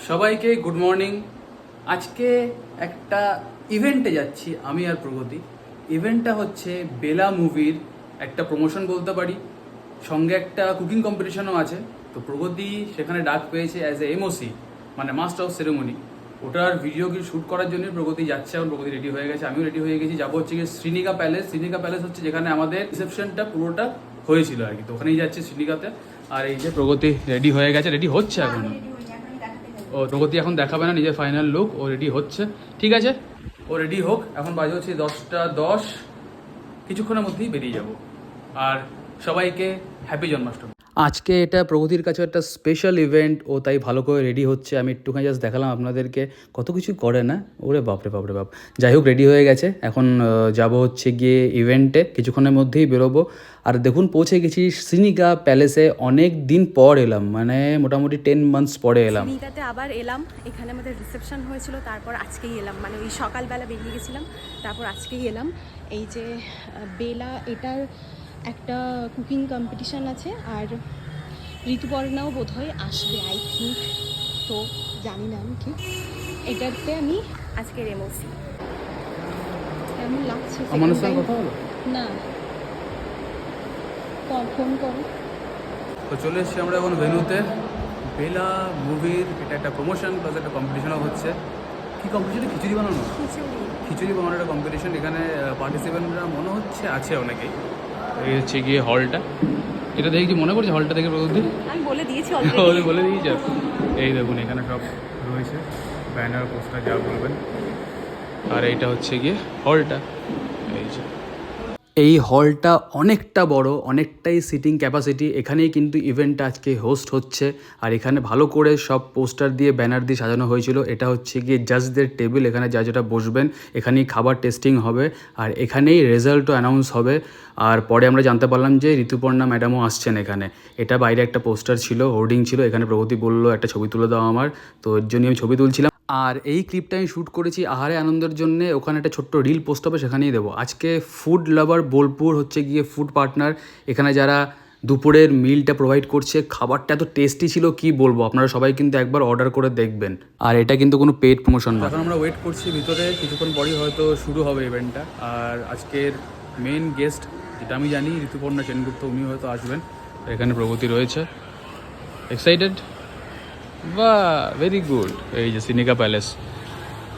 সবাইকে good morning. আজকে একটা ইভেন্টে যাচ্ছি আমি আর প্রগতি। ইভেন্টটা হচ্ছে বেলা মুভির একটা প্রমোশন বলতে পারি, সঙ্গে একটা কুকিং কম্পিটিশনও আছে। তো প্রগতি সেখানে ডাক পেয়েছে অ্যাজ এ এমওসি, মানে মাস্টার অফ সেরেমনি। ওটার ভিডিও কি শ্যুট করার জন্য প্রগতি যাচ্ছে। এখন প্রগতি রেডি হয়ে গেছে, আমিও রেডি হয়ে গেছি। যাবো হচ্ছে গিয়ে শ্রীনিকা প্যালেস। শ্রীনিকা প্যালেস হচ্ছে যেখানে আমাদের রিসেপশনটা পুরোটা হয়েছিল আর কি। তো ওখানেই যাচ্ছে শ্রীনিকাতে। আর এই যে প্রগতি রেডি হয়ে গেছে, রেডি হচ্ছে এখন। ও প্রগতি এখন দেখাবে না নিজের ফাইনাল লুক, ও রেডি হচ্ছে। ঠিক আছে, ও রেডি হোক। এখন বাজে হচ্ছে 10টা 10, কিছুক্ষণের মধ্যেই বেরিয়ে যাব। আর সবাইকে হ্যাপি জন্মাষ্টমী। আজকে এটা প্রগতির কাছে একটা স্পেশাল ইভেন্ট, ও তাই ভালো করে রেডি হচ্ছে। আমি একটুখানি জাস্ট দেখালাম আপনাদেরকে, কত কিছু করে না। ওরে বাপরে বাপরে বাপ। যাই হোক, রেডি হয়ে গেছে। এখন যাব হচ্ছে গিয়ে ইভেন্টে, কিছুক্ষণের মধ্যেই বেরোবো। আর দেখুন পৌঁছে গেছি শ্রীনিকা প্যালেসে। অনেক দিন পর এলাম, মানে মোটামুটি 10 মান্থস পরে এলাম। শ্রীনিকাতে আবার এলাম। এখানে আমাদের রিসেপশন হয়েছিল, তারপর আজকেই এলাম। মানে ওই সকালবেলা বেরিয়ে গেছিলাম, তারপর আজকেই এলাম। এই যে বেলা, এটার একটা কুকিং কম্পিটিশান আছে। আর ঋতুপর্ণাও বোধহয় আসবে আই থিঙ্ক, তো জানি না আমি ঠিক। এটাতে আমি আজকের এমওসি। কেমন লাগছে? আমার সঙ্গে কথা হলো না, ফোন করো। তো চলে এসেছি আমরা এখন ভেন্যুতে। বেলা মুভির এটা একটা প্রমোশন প্লাস একটা কম্পিটিশনও হচ্ছে। কী কম্পিটিশন? খিচুড়ি বানানো। খিচুড়ি বানানোর একটা কম্পিটিশন। এখানে পার্টিসিপেন্টরা মনে হচ্ছে আছে অনেকেই। এই হচ্ছে গিয়ে হলটা। এটা দেখে কি মনে করছে হলটা দেখে প্রগতি? আমি বলে দিয়েছি বলে দিয়েছে। এই দেখুন এখানে সব রয়েছে, ব্যানার পোস্টার যা বলবেন। আর এইটা হচ্ছে গিয়ে হলটা। এই হলটা অনেকটা বড়, অনেকটাই সিটিং ক্যাপাসিটি। এখানেই কিন্তু ইভেন্টটা আজকে হোস্ট হচ্ছে। আর এখানে ভালো করে সব পোস্টার দিয়ে ব্যানার দিয়ে সাজানো হয়েছিল। এটা হচ্ছে গিয়ে জাজদের টেবিল, এখানে যেটা বসবেন। এখানেই খাবার টেস্টিং হবে, আর এখানেই রেজাল্টও অ্যানাউন্স হবে। আর পরে আমরা জানতে পারলাম যে ঋতুপর্ণা ম্যাডামও আসছেন এখানে। এটা বাইরে একটা পোস্টার ছিল, হোর্ডিং ছিল। এখানে প্রগতি বললো একটা ছবি তুলে দাও আমার, তো এর জন্য আমি ছবি তুলছিলাম। আর এই ক্লিপটা আমি শ্যুট করেছি আহারে আনন্দের জন্য। ওখানে একটা ছোট্ট রিল পোস্ট হবে, সেখানেই দেবো। আজকে ফুড লাভার বোলপুর হচ্ছে গিয়ে ফুড পার্টনার। এখানে যারা দুপুরের মিলটা প্রোভাইড করছে, খাবারটা এত টেস্টি ছিল কি বলবো। আপনারা সবাই কিন্তু একবার অর্ডার করে দেখবেন। আর এটা কিন্তু কোনো পেড প্রমোশন না। এখন আমরা ওয়েট করছি ভিতরে, কিছুক্ষণ পরই হয়তো শুরু হবে ইভেন্টটা। আর আজকের মেন গেস্ট যেটা আমি জানি, ঋতুপর্ণা সেনগুপ্ত, উনি হয়তো আসবেন। এখানে প্রগতি রয়েছে। এক্সাইটেড? বা ভেরি গুড। এই যে শ্রীনিকা প্যালেস,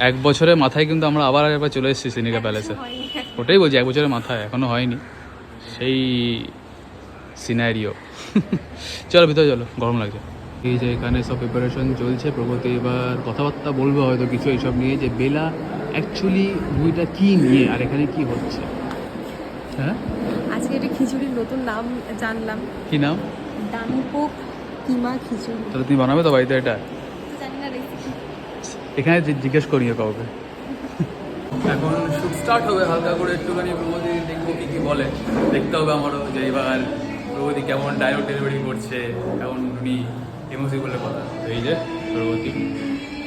1 বছরের মাথায় কিন্তু আমরা আবার একবার চলে এসেছি শ্রীনিকা প্যালেসে। ওটাই বলছি, 1 বছরের মাথায়, এখনও হয়নি সেই সিনারিও। চলো ভিতরে চলো, গরম লাগছে। এই যে এখানে সব প্রিপারেশন চলছে। প্রগতি এবার কথাবার্তা বলবে হয়তো কিছু এইসব নিয়ে, যে বেলা অ্যাকচুয়ালি মুভিটা কী নিয়ে আর এখানে কি হচ্ছে। হ্যাঁ, আজকে এটা খিচুড়ির নতুন নাম জানলাম। কি নাম? ডানপোক কিমা খিচুড়ি। তাহলে তুমি বানাবে তো বাড়িতে এটা? জানি না রেসিপি, এখানে জিজ্ঞেস করিও কাউকে। এখন শুট স্টার্ট হবে, হালকা করে একটুখানি প্রগতি দেখবো কী কী বলে। দেখতে হবে আমারও যে এবার প্রগতি কেমন ডায়লগ ডেলিভারি করছে, কেমন উনি এমোসি বলে কথা। এই যে প্রগতি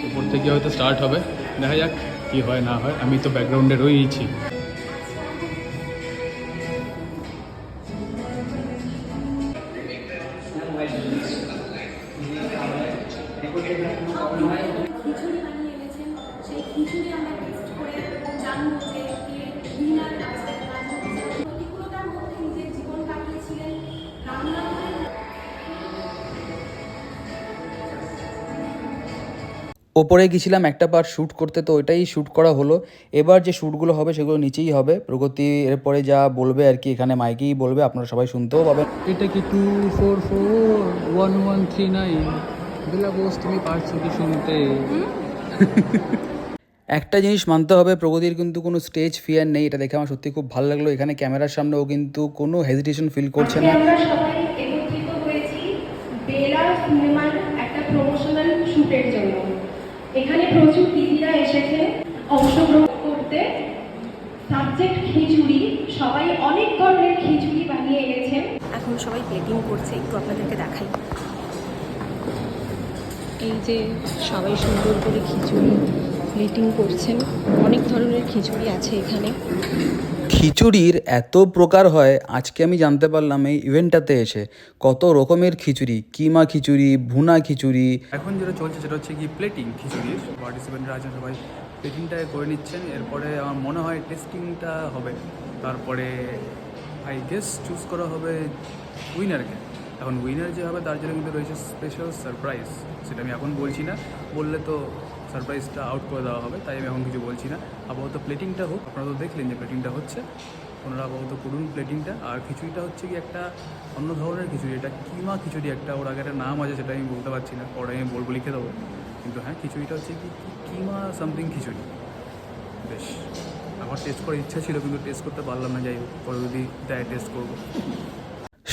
উপর থেকে হয়তো স্টার্ট হবে, দেখা যাক কী হয় না হয়। আমি তো ব্যাকগ্রাউন্ডে রয়েইছি। খিচুড়ি বানিয়ে এনেছেন। সেই খিচুড়ি আমরা টেস্ট করে জানবো যে কে উইনার আছে। প্রতিকূলতার মধ্যে নিজের জীবন কাটিয়েছিলেন রান্না করে। ওপরে গেছিলাম একটা পার্ট শ্যুট করতে, তো ওইটাই শ্যুট করা হলো। এবার যে শ্যুটগুলো হবে সেগুলো নিচেই হবে। প্রগতি এরপরে যা বলবে আর কি, এখানে মাইকেই বলবে, আপনারা সবাই শুনতেও পাবেন। এটা কি 2441139? বেলা বোস, তুমি পারছো কি শুনতে? একটা জিনিস মানতে হবে, প্রগতির কিন্তু কোনো স্টেজ ফিয়ার নেই। এটা দেখে আমার সত্যি খুব ভালো লাগলো। এখানে ক্যামেরার সামনে ও কিন্তু কোনো হেজিটেশন ফিল করছে না। আমরা সবাই একত্রিত হয়েছি বেলার সিনেমার একটা প্রমোশনাল শুটের জন্য। এখানে প্রচুর দিদিরা এসেছে অংশগ্রহণ করতে। সাবজেক্ট খিচুড়ি, সবাই অনেক ধরনের খিচুড়ি বানিয়ে এনেছেন। এখন সবাই প্লেটিং করছে, একটু আপনাদেরকে দেখাই। এই যে সবাই সুন্দর করে খিচুড়ি প্লেটিং করছেন। অনেক ধরনের খিচুড়ি আছে এখানে। খিচুড়ির এত প্রকার হয় আজকে আমি জানতে পারলাম এই ইভেন্টটাতে এসে। কত রকমের খিচুড়ি, কিমা খিচুড়ি, ভুনা খিচুড়ি। এখন যেটা চলছে সেটা হচ্ছে কি প্লেটিং খিচুড়ির। পার্টিসিপেন্টরা আছেন সবাই প্লেটিংটা করে নিচ্ছেন, এরপরে আমার মনে হয় টেস্টিংটা হবে, তারপরে আই গেস চুজ করা হবে উইনারকে। এখন উইনার যে হবে তার জন্য কিন্তু রয়েছে স্পেশাল সারপ্রাইজ, সেটা আমি এখন বলছি না, বললে তো সারপ্রাইজটা আউট করে দেওয়া হবে, তাই আমি এখন কিছু বলছি না। আপাতত প্লেটিংটা হোক, আপনারা তো দেখলেন যে প্লেটিংটা হচ্ছে, ওনারা আপাতত করুন প্লেটিংটা। আর খিচুড়িটা হচ্ছে কি একটা অন্য ধরনের খিচুড়ি, এটা কিমা খিচুড়ি একটা, ওর আগে একটা নাম আছে সেটা আমি বলতে পারছি না, পরে আমি বলবো, লিখে দেবো। কিন্তু হ্যাঁ, খিচুড়িটা হচ্ছে কি কিমা সামথিং খিচুড়ি। বেশ, আমার টেস্ট করার ইচ্ছা ছিল কিন্তু টেস্ট করতে পারলাম না, যাই হোক পরে যদি দেয় টেস্ট করবো।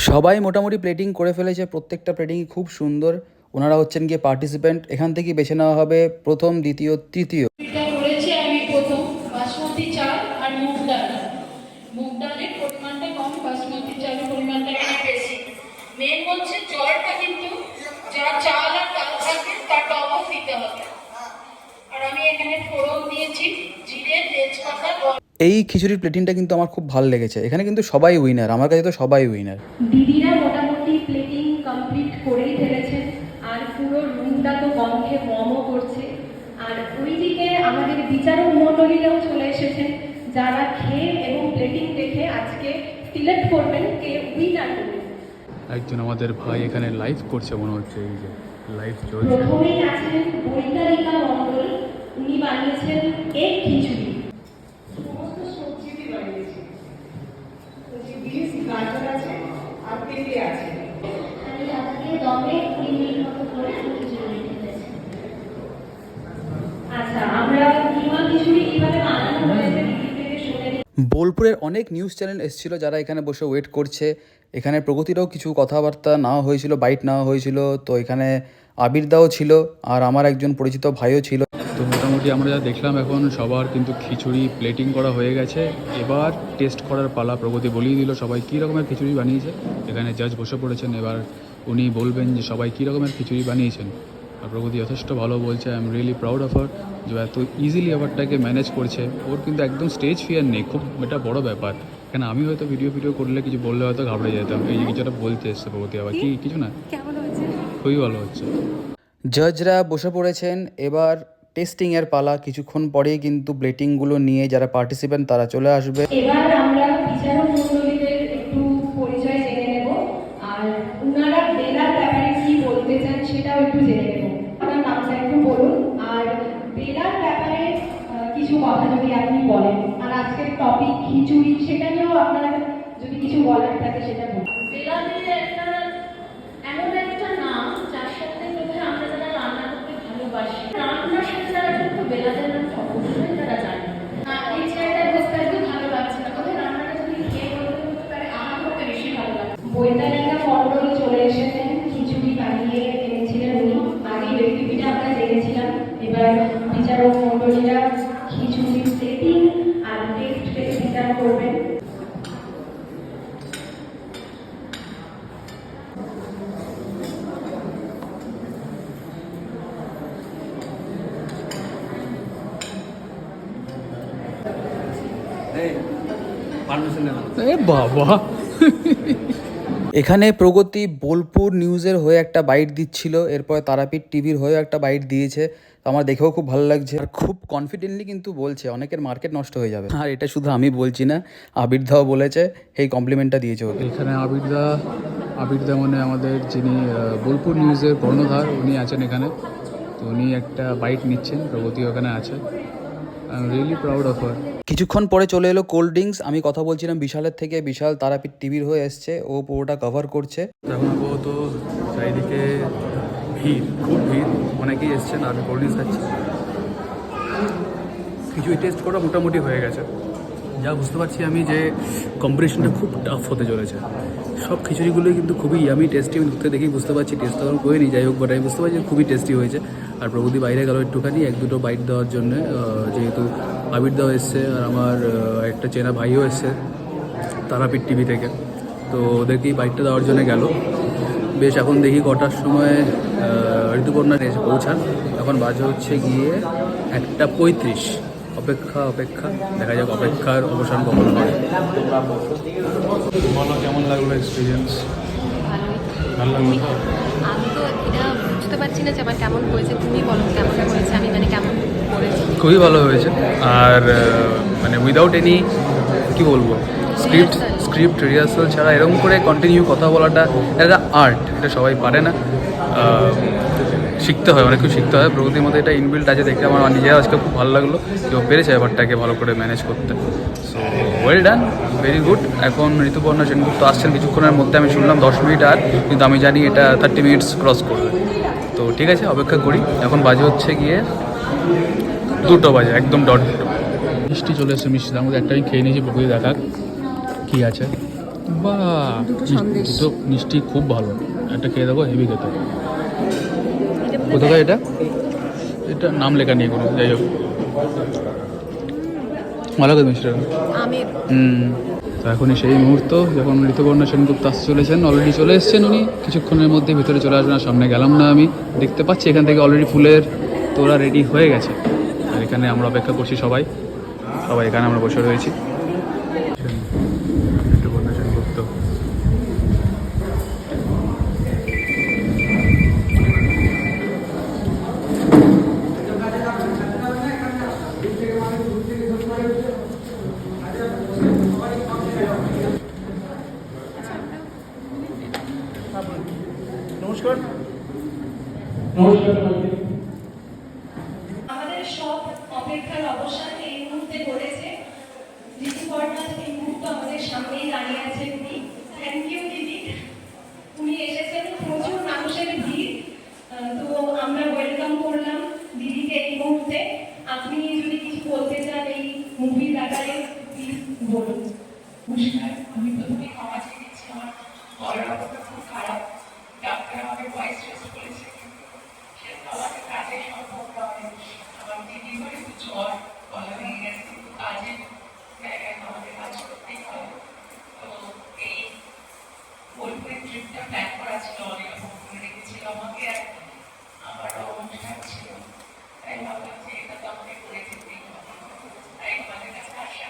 সবাই মোটামুটি প্লেটিং করে ফেলেছে, প্রত্যেকটা প্লেটিংই খুব সুন্দর। ওনারা হচ্ছেন গিয়ে পার্টিসিপেন্ট, এখান থেকে বেছে নেওয়া হবে প্রথম, দ্বিতীয়, তৃতীয়। এটা করেছি আমি প্রথম বাসমতি চাল আর মুগ ডাল। মুগ ডালের পরিমাণটা কম, বাসমতি চালের পরিমাণটা একটু বেশি। মেন হচ্ছে জলটা কিন্তু যা চাল আর ডাল থাকবে তার ডবল দিতে হবে। আর আমি এখানে ফোড়ন দিয়েছি জিরে, তেজপাতা। এই খিচুড়ির প্লেটিংটা কিন্তু আমার খুব ভালো লেগেছে। এখানে কিন্তু সবাই উইনার, আমার কাছে তো সবাই উইনার। দিদিরা মোটামুটি প্লেটিং কমপ্লিট করেই ফেলেছেন, আর পুরো রুমটা তো গন্ধে মমও করছে। আর ওইদিকে আমাদের বিচারক মণ্ডলীরাও চলে এসেছেন, যারা খেয়ে এবং প্লেটিং দেখে আজকে সিলেক্ট করবেন কে উইনার হবে। একজন আমাদের ভাই এখানে লাইভ করছে মনে হচ্ছে, এই যে লাইভ চলছে। প্রথমেই আছেন বৈতারিকা মণ্ডল, উনি বানিয়েছেন এক খিচুড়ি। সমস্ত সবজি দিয়ে বানিয়েছি, বিনস, গাজর আছে আর পেঁপে আছে। আমি দাদাকে দমে 20 মিনিট মতো করে খিচুড়ি রেখে দিয়েছি। আচ্ছা, আমরা কিমা খিচুড়ি কিভাবে বানানো হয়েছে দিদি থেকে শুনে নিই। বোলপুরের অনেক নিউজ চ্যানেল এসেছিলো যারা এখানে বসে ওয়েট করছে। এখানে প্রগতিরও কিছু কথাবার্তা নেওয়া হয়েছিল, বাইট নেওয়া হয়েছিল। তো এখানে আবিরদাও ছিল আর আমার একজন পরিচিত ভাইও ছিল। তো মোটামুটি আমরা যা দেখলাম এখন সবার কিন্তু খিচুড়ি প্লেটিং করা হয়ে গেছে, এবার টেস্ট করার পালা। প্রগতি বলিয়ে দিল সবাই কী রকমের খিচুড়ি বানিয়েছে। এখানে জাজ বসে পড়েছেন, এবার উনি বলবেন যে সবাই কী রকমের খিচুড়ি বানিয়েছেন। আর প্রগতি যথেষ্ট ভালো বলছে, I am really proud of her, যে এত ইজিলি ব্যাপারটাকে ম্যানেজ করছে। ওর কিন্তু একদম স্টেজ ফিয়ার নেই, খুব এটা বড় ব্যাপার। কেন আমি হয়তো ভিডিও করলে কিছু বললে হয়তো ঘাবড়ে যেতাম। এই যে কিছুটা বলতে এসছে প্রগতি, আবার কি কিছু না, কেমন হয়েছে? খুবই ভালো হচ্ছে। জাজরা বসে পড়েছেন, এবার টেস্টিংয়ের পালা। কিছুক্ষণ পরেই কিন্তু প্লেটিংগুলো নিয়ে যারা পার্টিসিপেন্ট তারা চলে আসবে। এবার আমরা বিচারক মণ্ডলীদের একটু পরিচয় জেনে নেব, আর ওনারা বেলার ব্যাপারে কি বলতে চান সেটাও একটু জেনে নেব। আপনার নামটা একটু বলুন, আর বেলার ব্যাপারে কিছু কথা যদি আপনি বলেন, আর আজকের টপিক খিচুড়ি, সেটা নিয়েও আপনার যদি কিছু বলার থাকে সেটা বলুন। বেলাতে একটা এমন একটা নাম যার সাথে বোধহয় আমরা যারা রান্না করতে ভালোবাসি, রান্নার সাথে যারা কিন্তু বেলাদের নাম অবশ্যই তারা জানে। এই জায়গায় বসতে একটু ভালো লাগছে না, কোথায় রান্নাটা যদি খেয়ে বলতে হতে পারে আমার করতে বেশি ভালো লাগছে। বৈতারিকা মণ্ডল চলে এসেছেন, খিচুড়ি বানিয়ে এনেছিলেন উনি। আগে রেসিপিটা আমরা জেনেছিলাম, এবার বিচারক মণ্ডলীরা খিচুড়ির প্লেটিং আর টেস্ট করে বিচার করবেন। এ বাবা, এখানে প্রগতি বোলপুর নিউজের হয়ে একটা বাইট দিচ্ছিল, এরপরে তারাপীঠ টিভির হয়েও একটা বাইট দিয়েছে। তো আমার দেখেও খুব ভালো লাগছে, আর খুব কনফিডেন্টলি কিন্তু বলছে, অনেকের মার্কেট নষ্ট হয়ে যাবে। আর এটা শুধু আমি বলছি না, আবিরদাও বলেছে, এই কমপ্লিমেন্টটা দিয়েছে ওকে। এখানে আবিরদা মানে আমাদের যিনি বোলপুর নিউজের কর্ণধার, উনি আছেন এখানে। তো উনি একটা বাইট নিচ্ছেন, প্রগতি ওখানে আছে। I am really proud of her. কিছুক্ষণ পরে চলে এলো কোল্ড ড্রিঙ্কস। আমি কথা বলছিলাম বিশালের থেকে, বিশাল তারাপীঠ টিভির হয়ে এসছে, ও পুরোটা কভার করছে। এখন আপাতত চারিদিকে ভিড়, খুব ভিড়, অনেকেই এসছেন। আর কোল্ড ড্রিঙ্কস খাচ্ছি। কিছুই টেস্ট করা মোটামুটি হয়ে গেছে। যা বুঝতে পারছি আমি যে কম্পিটিশনটা খুব টাফ হতে চলেছে। সব খিচুড়িগুলোই কিন্তু খুবই ইয়ামি টেস্টি, আমি ঢুকতে দেখেই বুঝতে পারছি। টেস্ট তখন করিনি, যাই হোক, বাট আমি বুঝতে পারছি খুবই টেস্টি হয়েছে। আর প্রগতি বাইরে গেল একটুখানি 1-2 বাইট দেওয়ার জন্য, যেহেতু আবিরদাও এসছে আর আমার একটা চেনা ভাইও এসছে তারাপীঠ টিভি থেকে। তো ওদেরকেই বাইকটা দেওয়ার জন্য গেল। বেশ, এখন দেখি কটার সময় ঋতুপর্ণা এসে পৌঁছান। এখন বাজে হচ্ছে গিয়ে 1:35। অপেক্ষা দেখা যাক অপেক্ষার অবসান কখন হয়। বলো কেমন লাগলো এক্সপিরিয়েন্স? ভালো লাগলো তো? আমি তো এটা বুঝতে পারছি না যে আমার কেমন হয়েছে, তুমি বলো কেমন হয়েছে, আমি মানে কেমন করেছি। খুবই ভালো হয়েছে। আর মানে উইদাউট এনি কি বলবো, স্ক্রিপ্ট রিহার্সাল ছাড়া এরকম করে কন্টিনিউ কথা বলাটা একটা আর্ট, এটা সবাই পারে না। শিখতে হয়, অনেক কিছু শিখতে হয়। প্রকৃতির মধ্যে এটা ইনবিল্ট আছে দেখে আমার নিজের আজকে খুব ভালো লাগলো যে ও পেরেছে ব্যাপারটাকে ভালো করে ম্যানেজ করতে। So well done, very good. এখন ঋতুপর্ণা সেনগুপ্ত আসছেন কিছুক্ষণের মধ্যে, আমি শুনলাম 10 মিনিট আর, কিন্তু আমি জানি এটা 30 মিনিটস ক্রস করবে। তো ঠিক আছে, অপেক্ষা করি। এখন বাজে হচ্ছে গিয়ে 2টো বাজে, একদম ডট। মিষ্টি চলে এসেছে, মিষ্টি তার মধ্যে একটা আমি খেয়ে নিয়েছি, প্রকৃতি দেখার কী আছে। বা দুটো মিষ্টি খুব ভালো, একটা খেয়ে দেবো, হেভি খেতে। কোথায় এটা? এটা নাম লেখা নেই কোনো, যাই হোক ভালো করে মিষ্টিটা। আমের তো এখনই সেই মুহূর্ত যখন ঋতুপর্ণা সেনগুপ্ত আসতে চলেছেন। অলরেডি চলে এসেছেন উনি, কিছুক্ষণের মধ্যে ভিতরে চলে আসবেন। আর সামনে গেলাম না, আমি দেখতে পাচ্ছি এখান থেকে অলরেডি ফুলের তোড়া রেডি হয়ে গেছে। আর এখানে আমরা অপেক্ষা করছি, সবাই এখানে আমরা বসে রয়েছি। ঋতুপর্ণা সেনগুপ্ত আমাদের সব অপেক্ষার অবসান এই মুহূর্তে ঘটেছে। ঋতুপর্ণা এই মুহূর্তে আমাদের সামনেই দাঁড়িয়ে আছে। উনি থ্যাংক ইউ দিদি, উনি এসেছেন, প্রচুর মানুষের ভিড়। তো আমরা ওয়েলকাম করলাম দিদিকে এই মুহূর্তে। আপনি যদি কিছু বলতে চান এই মুভির ব্যাপারে প্লিজ বলুন। নমস্কার, আমি প্রথমে ক্ষমা চেয়ে নিচ্ছি, আমার গলার অবস্থা খুব খারাপ। ডাক্তার আমাকে ভয়েস টেস্ট করেছে, আমাকে কাজে সম্ভব নয়। আমার দিদি করে একটু জ্বর, গলা ভেঙে গেছে, কিন্তু কাজের জায়গায় আমাকে কাজ করতেই হয়। তো এই বোলপুরের ট্রিপটা প্ল্যান করা ছিল, অনেক রকম করে রেখেছিল আমাকে, আর আমারও অনুষ্ঠান ছিল। তাই ভাবলাম যে এটা তো আমাকে করে যেতেই হবে, তাই আমাদের কাছে আসা।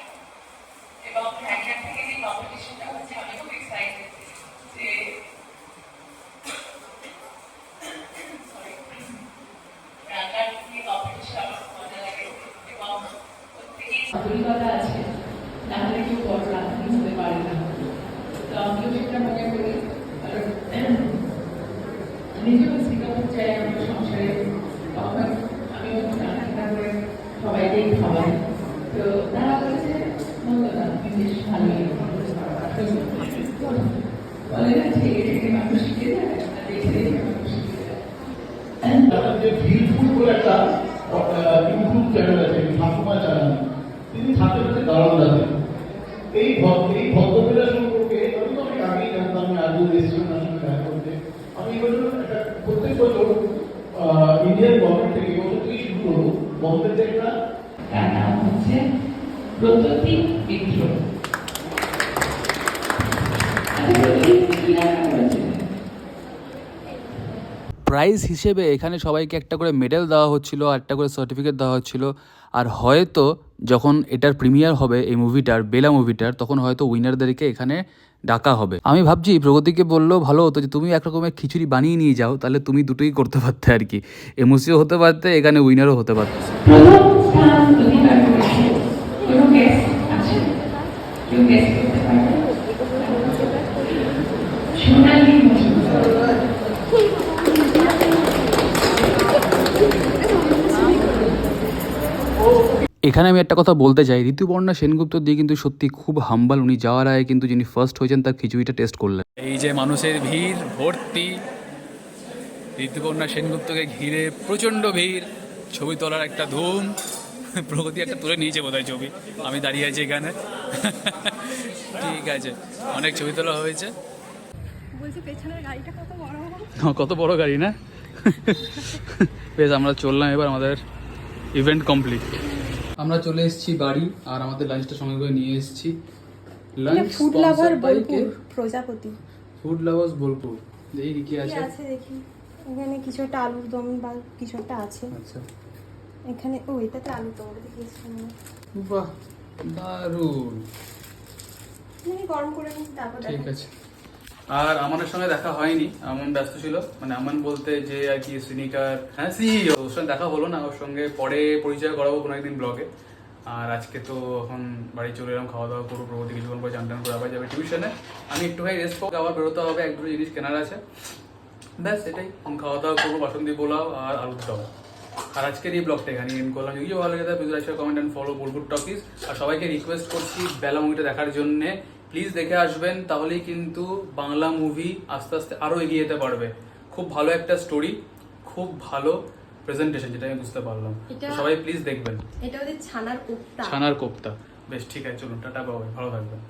এবং রান্নার থেকে যে কম্পিটিশনটা হচ্ছে, আমি খুব এক্সাইটেড যে রান্নার থেকে কম্পিটিশন আমার মজা লাগে। এবং প্রত্যেকেই আধুনিকতা আছে, নাহলে কেউ বড় রাঁধুনি হতে পারে না। তো আমিও সেটা মনে করি। নিজেও সিঙ্গাপুর চাই আমার সংসারে, তখন আমিও রান্না করে সবাইকেই খাওয়াই। তো তারা বলেছে মঙ্গলা তুমি বেশ ভালোই বলে না, ঠেকে ঠেকে মানুষ শিখে যায়, আর দেখে দেখে মানুষ শিখে যায়। যে ফিলফুল বলে একটা ইউটিউব চ্যানেল আছে, ঠাকুমা চ্যানেল, তিনি থাকেন হচ্ছে দারুণ দাদা। এই ভদ্রমহিলা সম্পর্কে আমি তো অনেক আগেই জানতাম, আমি আগেও এসেছি ওনার সঙ্গে দেখা করতে। আমি এবছর একটা প্রত্যেক বছর ইন্ডিয়ান গভর্নমেন্ট থেকে এবছর থেকে শুরু করবো বম্বে থেকে একটা, তার নাম হচ্ছে প্রগতি মিত্র। প্রাইজ হিসেবে এখানে সবাইকে একটা করে মেডেল দেওয়া হচ্ছিল, আর একটা করে সার্টিফিকেট দেওয়া হচ্ছিল। আর হয়তো যখন এটার প্রিমিয়ার হবে এই মুভিটার, বেলা মুভিটার, তখন হয়তো উইনারদেরকে এখানে ডাকা হবে। আমি ভাবছি প্রগতিকে বললেও ভালো হতো যে তুমি এক রকমের খিচুড়ি বানিয়ে নিয়ে যাও, তাহলে তুমি দুটোই করতে পারতে আর কি, এমওসিও হতে পারতে, এখানে উইনারও হতে পারতে। প্রথম স্থান অধিকার করেছে। কোনো গেস্ট আছে? কেউ গেস্ট করতে পারবে? সোনালী মজুমদার। এখানে আমি একটা কথা বলতে চাই, ঋতুপর্ণা সেনগুপ্ত দিয়ে কিন্তু সত্যি খুব হাম্বাল। উনি যাওয়ার আগে কিন্তু যিনি ফার্স্ট হয়েছেন তার খিচুড়িটা টেস্ট করলেন। এই যে মানুষের ভিড় ভর্তি, ঋতুপর্ণা সেনগুপ্তকে ঘিরে প্রচণ্ড ভিড়, ছবি তোলার একটা ধুম। প্রগতি একটা তুলে নিয়েছে বোধহয় ছবি, আমি দাঁড়িয়ে আছি এখানে। ঠিক আছে, অনেক ছবি তোলা হয়েছে। বলছি পেছনের গাড়িটা কত বড়, কত বড় গাড়ি না? বেশ, আমরা চললাম এবার, আমাদের ইভেন্ট কমপ্লিট। আমরা চলে এসেছি বাড়ি, আর আমাদের লাঞ্চটা সঙ্গে করে নিয়ে এসেছি। লাঞ্চ ফুড লাভার বোলপুর প্রজাপতি, ফুড লাভার্স বোলপুর। দেখি কি কি আছে। আছে দেখি, এখানে কিছু একটা আলুর দম বা কিছু একটা আছে। আচ্ছা, এখানে ও এটাতে আলু তো ওটা দেখিয়েছিলাম না। বাহ, দারুণ। আমি গরম করে নিই তারপর ঠিক দেখাই। আছে। আর আমাদের সঙ্গে দেখা হয়নি, আমন ব্যস্ত ছিল, মানে আমন বলতে যে আর কি সিনিকার, হ্যাঁ সিইও, ওর সঙ্গে দেখা হলো না, ওর সঙ্গে পরে পরিচয় করাবো কোনো একদিন ব্লগে। আর আজকে তো এখন বাড়ি চলে এলাম, খাওয়া দাওয়া করবো, প্রগতি কিছুক্ষণ পরে চান টান করে আবার যাবে টিউশনে। আমি একটুখানি রেস্ট করবো, আবার বেরোতে হবে, এক দুটো জিনিস কেনার আছে, ব্যাস এটাই। আমি খাওয়া দাওয়া করবো, বাসন্তী পোলাও আর আলুর দম। আর আজকের এই ব্লগটা এখানে এন্ড করলাম। যদি ভালো লাগে please like, comment and follow Bolpur talkies. আর সবাইকে রিকোয়েস্ট করছি বেলা মুভিটা দেখার জন্য, প্লিজ দেখে আসবেন, তাহলেই কিন্তু বাংলা মুভি আস্তে আস্তে আরও এগিয়ে যেতে পারবে। খুব ভালো একটা স্টোরি, খুব ভালো প্রেজেন্টেশন, যেটা আমি বুঝতে পারলাম। তো সবাই প্লিজ দেখবেন। এটা ওদের ছানার কোপ্তা। ছানার কোপ্তা, বেশ ঠিক আছে, চলুন টাটা, বাবাই, ভালো থাকবেন।